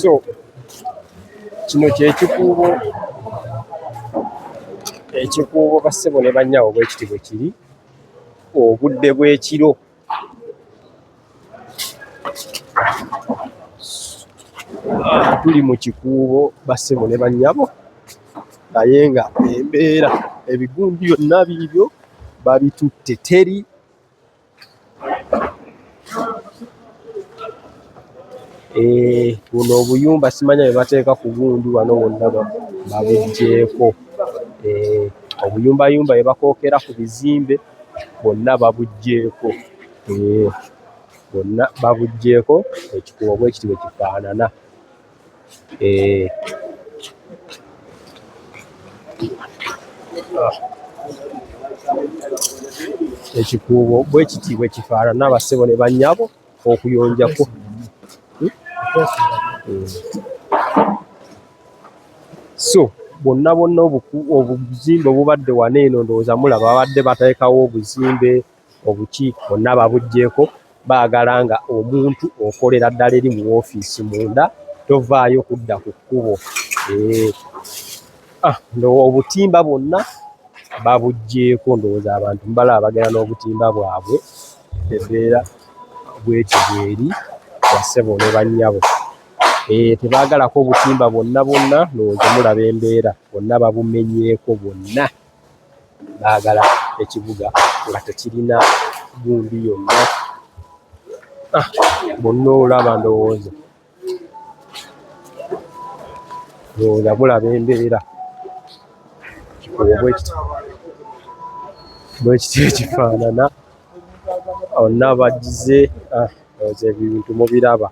So kino kyekikuubo bassebo ne bannyawo bwekiti bwe kiri obudde bw'ekiro. Tuli mu kikuubo bassebo ne bannyabo naye nga embeera ebigundi byonna biibyo babitutte teri. Buno obuyumba simanya bwe bateeka ku gundi wano wonna babuggyeko. Obuyumbayumba bwe bakookera ku bizimbe bwonna babuggyeko. Bwonna babuggyeko, ekikuubo bwe kiti bwe kifaanana. Ekikuubo bwe kiti bwe kifaanana bassebo ne bannyabo okuyonjako. So bonna obuzimbe obubadde wano eno ndowooza mulaba babadde bateekawo obuzimbe obuki bonna babuggyeko. Baagala nga omuntu okolera ddala eri mu woofiisi munda tovaayo kudda ku kkubo. Obutimba bwonna babuggyeko, ndowooza abantu mubalaba bagenda n'obutimba bwabwe. Embeera bweti bweri bassebo ne bannyabo. Tebaagalako obutimba bwonna ndowooza mulaba embeera bwonna babumenyeeko. Bwonna baagala ekibuga nga tekirina gundi yonna. Bwonna olaba ndowooza bulaba embeera bwe kiti ekifaanana. Bonna bagize ndowooza ebintu mubiraba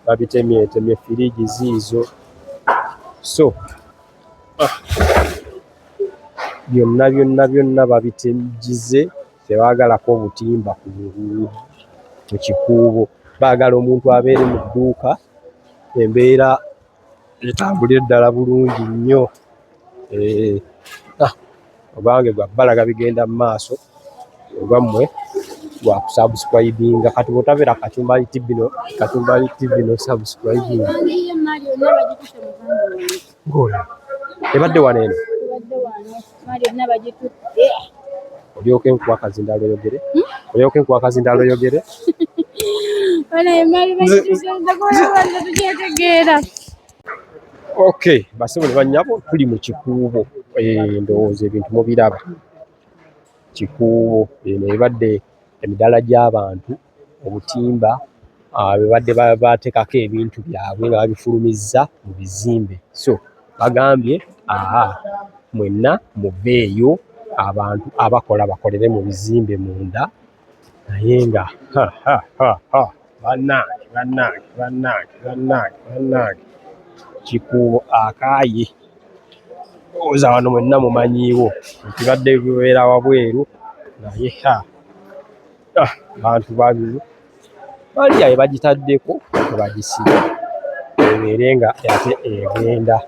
babitemyetemye, firiigi ziizo. So byonna babitegize, tebaagalako obutimba mu kikuubo. Baagala omuntu abeere mu dduuka embeera etambulire ddala bulungi nnyo. Obange gwa bbalaga bigenda mu maaso, olwammwe gwa kusubscribinga. Kati bw'otabeera Katumbaali TV no subscribinga. Ebadde wano eno olyoke nkuwa akazindaalo oyogere. Okay, bassebo ne bannyabo tuli mu kikuubo. Ndowooza ebintu mubiraba. Kikuubo eno ebadde emidaala gy'abantu, obutimba bwe badde bateekako ebintu byabwe nga babifulumizza mu bizimbe. So bagambye mwenna muveeyo, abantu abakola bakolere mu bizimbe munda. Naye nga bannange kikuubo akaaye. Ndowooza wano mwenna mumanyiiwo ekibadde bibeera wabweru, naye abantu baliya bye bagitaddeko ne bagisiba ebeere nga ate egenda.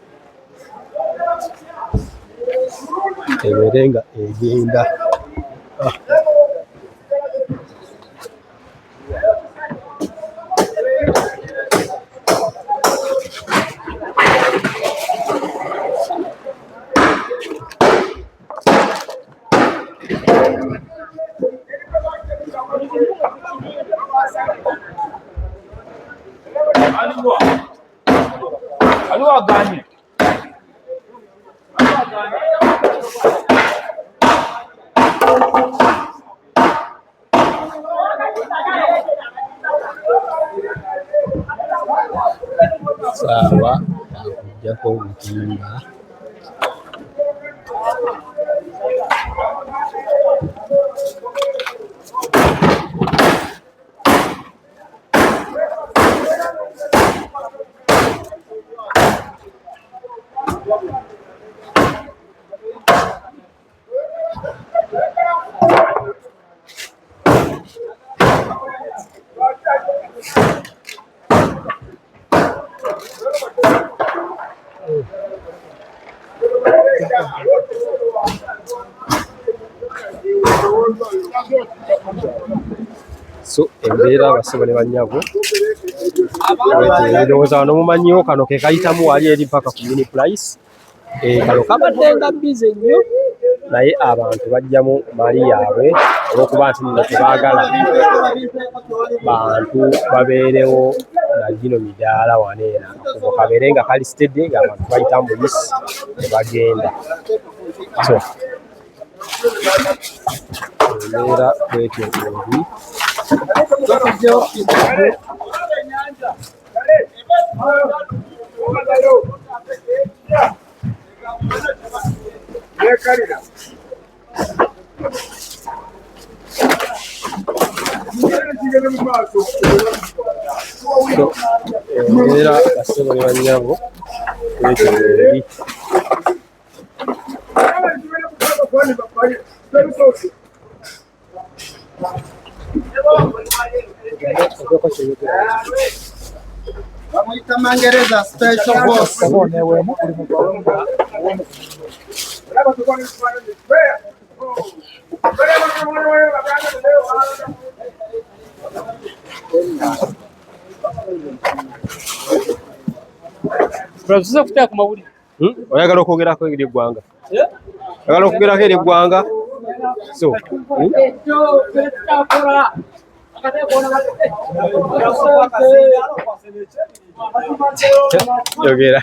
Saawa akuggyako obutimba. So embeera bassebo ne bannyabo ndowooza wano mumanyiwo kano ke kayitamu wali eri mpaka ku mini price. Kano kabadde nga bize nnyo naye abantu bajjamu mali yaabwe olw'okuba nti nno tebaagala bantu babeerewo na gino midaala wano era akakubo kabeere nga kali steady ng'abantu bayitamu buyisi ne bagenda. So embeera bwetyo eri. Embeera bassebo ne bannyabo bwetyo eri. Bamwita Mangereza special boss. Tuza kutya ku mawulire. Oyagala okwogerako eri eggwanga? Oyagala okwogerako eri eggwanga? So yogera.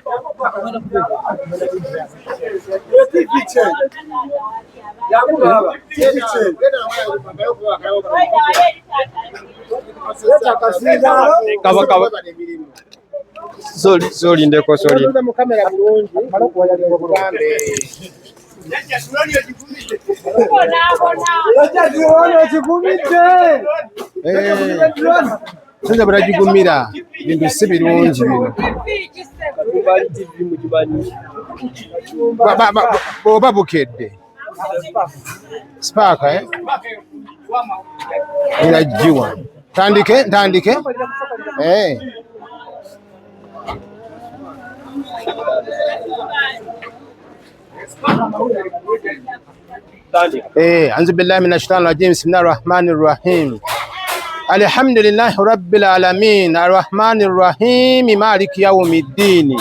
Sorry ndeko sorry. Sinza baragigumira bintu si birungi bino. Oba bukedde Spark inajiwa ntandike أعوذ بالله من الشيطان الرجيم بسم الله الرحمن الرحيم الحمد لله رب العالمين الرحمن الرحيم مالك يوم الدين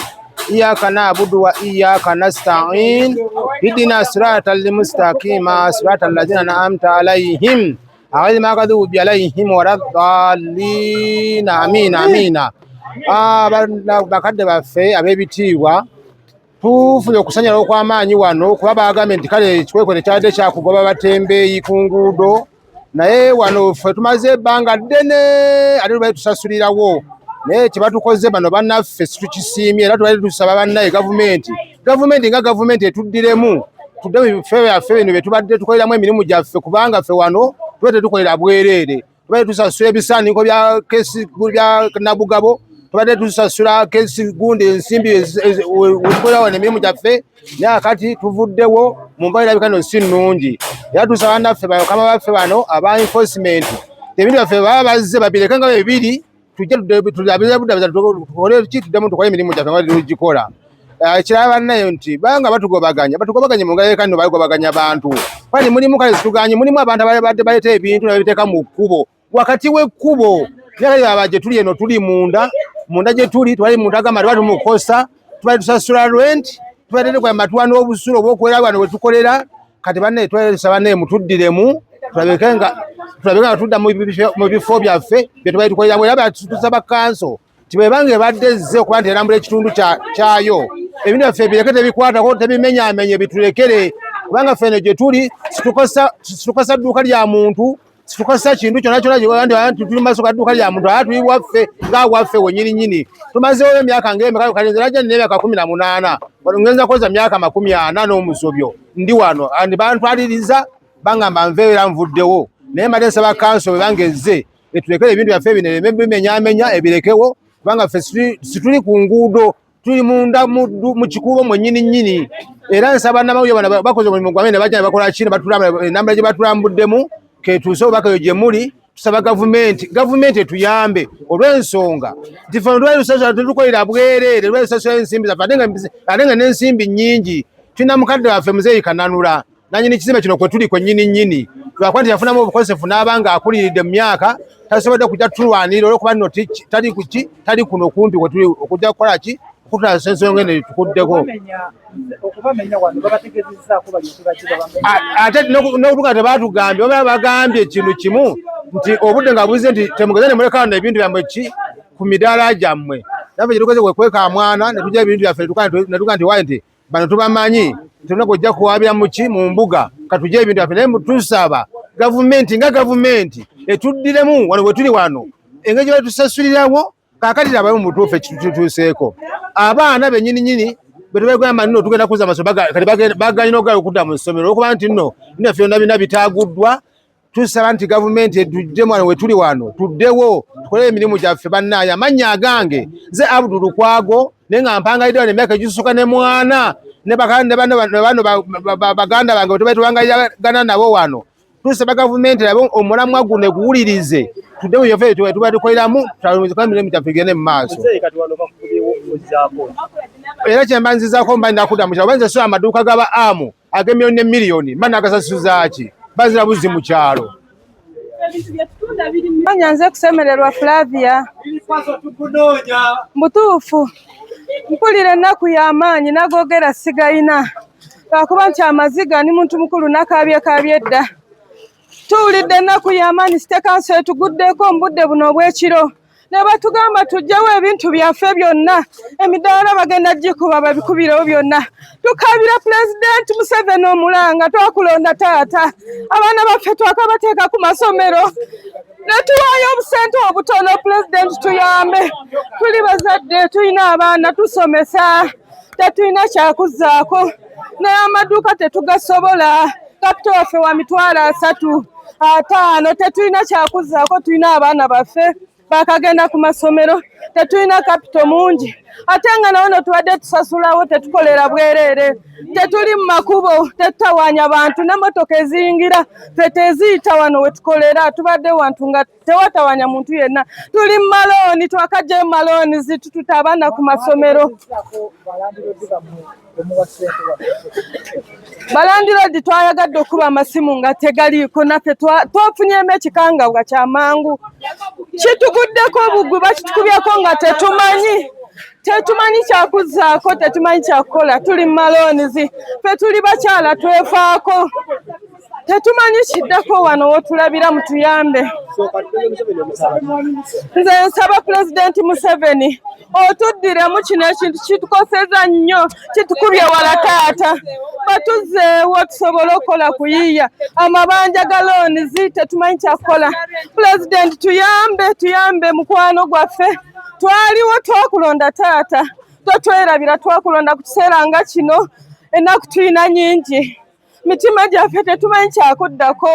إياك نعبد وإياك نستعين اهدنا الصراط المستقيم صراط الذين أنعمت عليهم غير المغضوب عليهم ولا الضالين آمين آمين. Bakadde baffe ab'ebitiibwa tufunye okusanyala okw'amaanyi wano kuba bagambye nti kale ekikwekwe kyabadde kyakugoba batembeeyi ku nguudo naye wano ffe tumaze ebbanga ddene ate tubadde tusasulirawo naye kye batukoze bano bannaffe situkisiimye era tubadde tusaba bannaye gavumenti nga gavumenti etuddiremu tudde mu bifo byaffe bino bye tubadde tukoleramu emirimu gyaffe kubanga ffe wano tubadde tukolera bwereere tubadde tusasula ebisaaniko bya kesi bya Nabugabo tubadde tusasula kesi gundi ensimbi wetukolera wano emirimu gyaffe naye kati tuvuddewo mu mbeera bikano si nnungi era tusaba naffe bakama baffe bano aba enforcement ebintu byaffe baba bazze babireke nga bibiri tujje tulabire buddabiza tukole ki tuddemu tukole emirimu gyaffe nga tugikola. Ekirala bannaye nti banga batugobaganye mu ngalo kano bagobaganya abantu kwani mulimu kale situganye mulimu abantu abadde baleta ebintu nabiteeka mu kkubo wakati w'ekkubo naye abaje tuli eno tuli munda gye tuli twali munda agamba twali tumukosa twali tusasula rent twali kwa matwano obusulo obwokwera bano wetukolera kati bannaye twali tusaba naye mutuddiremu tulabeka tudda mu bifo byaffe bye twali tukoleramu era tusaba kanso tibebange baddezze okuba nti erambula ekitundu kyayo ebintu byaffe bireke tebikwatako tebimenyamenye bitulekere kubanga ffeno gye tuli situkosa dduuka lya muntu situkosa kintu kyonna tuli maaso ga dduuka lya muntu ate tuli waffe ngawaffe wenyininyini tumazeewo emyaka ng'emeka kale nze najja nina emyaka 18 ngenza kukoza myaka 40 n'omusobyo ndi wano andi bantwaliriza bangamba nveera nvuddewo naye mbadde nsaba kanso webange ezze etulekere ebintu byaffe bino bimenyamenya ebirekewo kubanga ffe situli ku nguudo tuli munda mu kikubo mwennyininyini era nsaba namawulire bano bakoze omulimu gwabwe ne bajja ne bakola kino enambula gye batulambuddemu ketuuse obubaka gye muli tusaba gavumenti etuyambe olw'ensonga nti ffe twali tetukolera bwereere lwali tusasula ensimbi zaffe ate nga n'ensimbi nnyingi tulina mukadde waffe Muzeeyi Kananula nanyini kizimbe kino kwe tuli kwe nyini twakwandi yafunamu obukosefu n'abanga akuliride mu myaka tasobodde kujja tulwanira olwokuba nno tali kuno kumpi kwe tuli okujja kukola ki okutula ensonga eno tukuddeko ate n'okutuga tebatugambye oba bagambye kintu kimu nti obudde nga buze nti temugeze ne mulekano ebintu byammwe ki ku midaala gyammwe naffe kyetukoze kwe kweka mwana ne tujja ebintu byaffe netuga nti waye nti bano tubamanyi tulina kujja kuwabira muki mu mbuga katujja ebintu byaffe naye tusaba gavumenti nga gavumenti etuddiremu wano bwe tuli wano engeri gye batusasulirawo kakati abayo mu mutuufu ekitutuuseeko abaana bennyini betubagamba nno tugenda kuza amasomo kati baganyina ogala okudda mu ssomero olwokuba nti nno naffe byonna bina bitaaguddwa tusaba nti gavumenti etuddemu wano we tuli wano tuddewo tukole emirimu gyaffe bannaaye amannya agange nze Abdul Kwago naye nga mpangayidde wano emyaka egisusuka ne mwana ne bano baganda bange betubangayiragana nabo wano tusaba gavumenti abo omulamwa guno guwulirize tuddemu byaffe tuba tukoleramu tutawulizika emirimu gyaffe gende mu maaso era kyemba nzizaako mba ndakudda mu kyalo banze so amaduuka gaba amu ag'emiliyoni ne miliyoni mba nagasasuza ki bazira buzi mu kyalo nyanze kusemererwa Flavia mutuufu mpulira ennaku y'amaanyi nagogera sigayina lwakuba nti amaziga ni muntu mukulu nakabyekabye dda tuwulidde ennaku y'amaanyi sitekanso etuguddeko mu budde buno obw'ekiro ne batugamba tujjawo ebintu byaffe byonna emidaala bagenda gikuba babikubirewo byonna tukabira Pulezidenti Museveni omulanga twakulonda taata abaana baffe twakabateeka ku masomero ne tuwaayo obusente obutono Pulezidenti tuyambe tuli bazadde tulina abaana tusomesa tetulina kyakuzaako naye amaduuka tetugasobola kapito waffe wa mitwalo 35 tetulina kyakuzaako tulina abaana baffe bakagenda ku masomero tetulina kapito mungi ate nga nawono tubadde tusasulawo tetukolera bwereere tetuli mu makubo tetutawaanya bantu n'emmotoka eziyingira ffe teziyita wano we tukolera tubadde wantu nga tewatawaanya muntu yenna tuli mu malooni twakajja mu malooni zitututa abaana ku masomero balandirodi twayagadde okuba amasimu nga tegaliiko naffe twafunyemu ekikangabwa kyamangu kituguddeko obugwi bakitukubyeko nga tetumanyi kyakuzaako tetumanyi kyakukola tuli mu maloonizi ffe tuli bakyala twefaako tetumanyi kiddako wano wotulabira mutuyambe nze nsaba Pulezidenti Museveni otuddiremu kino ekintu kitukoseza nnyo kitukubye wala taata batuzzeewo tusobole okukola kuyiiya amabanja ga loonizi tetumanyi kyakukola Pulezidenti tuyambe mukwano gwaffe twaliwo twakulonda taata totwerabira twakulonda ku kiseera nga kino ennaku tulina nnyingi mitima gyaffe tetumanyi kyakuddako